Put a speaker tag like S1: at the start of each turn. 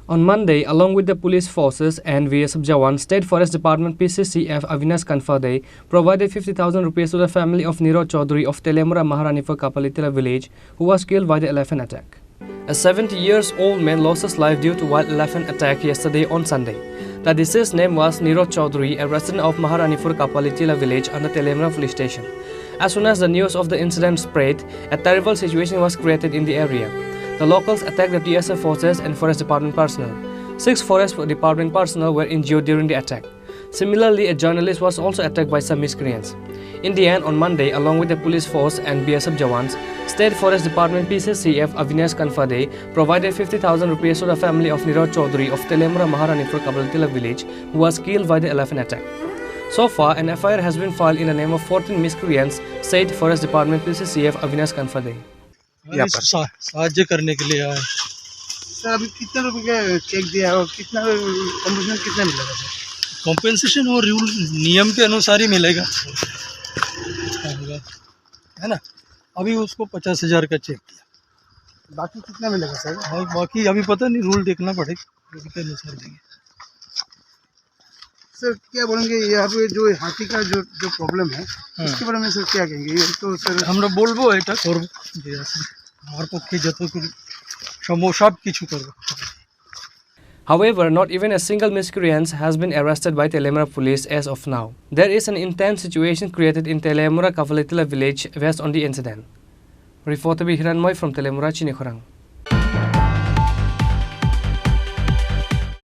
S1: On Monday, along with the police forces and VSF Jawan, State Forest Department PCCF Avinash Kanfade provided 50,000 rupees to the family of Niro Chaudhary of Teliamura Maharanipur Kapalitila village, who was killed by the elephant attack. A 70-year-old man lost his life due to wild elephant attack yesterday on Sunday. The deceased's name was Niro Chaudhary, a resident of Maharanipur Kapalitila village under Teliamura police station. As soon as the news of the incident spread, a terrible situation was created in the area. The locals attacked the TSF forces and Forest Department personnel. 6 Forest Department personnel were injured during the attack. Similarly, a journalist was also attacked by some miscreants. In the end, on Monday, along with the police force and BSF Jawans, State Forest Department PCCF Avinash Kanfade provided 50,000 rupees to the family of Niro Chaudhary of Teliamura Maharanipur Kapalitila village, who was killed by the elephant attack. So far, an FIR has been filed in the name of 14 miscreants, said Forest Department PCCF Avinash Kanfade.
S2: साहाଯ୍य करने के लिए आए।
S3: Sir अभी कितने रुपए का check दिया और कितना कॉम्पेंसेशन कितना मिलेगा सर?
S2: कॉम्पेंसेशन और रूल नियम के अनुसार ही मिलेगा, है ना। अभी उसको 50,000 का चेक दिया,
S3: बाकी कितना मिलेगा सर?
S2: और बाकी अभी पता नहीं, रूल देखना पड़ेगा, रूल के अनुसार देंगे।
S3: सर क्या बोलेंगे यहाँ पे जो हाथी का जो प्रॉब्लम है इसके बारे में सर क्या कहेंगे? ये तो सर
S2: আমরা বলবো এটা করব, যে আছে আমার পক্ষে যতটুকু সম্ভব সব কিছু করব।
S1: However, not even a single miscreant has been arrested by Teliamura police as of now. There is an intense situation created in Teliamura Kapalitila village west on the incident. Reporter Hiranmoy from Teliamura, Chini, Khorang.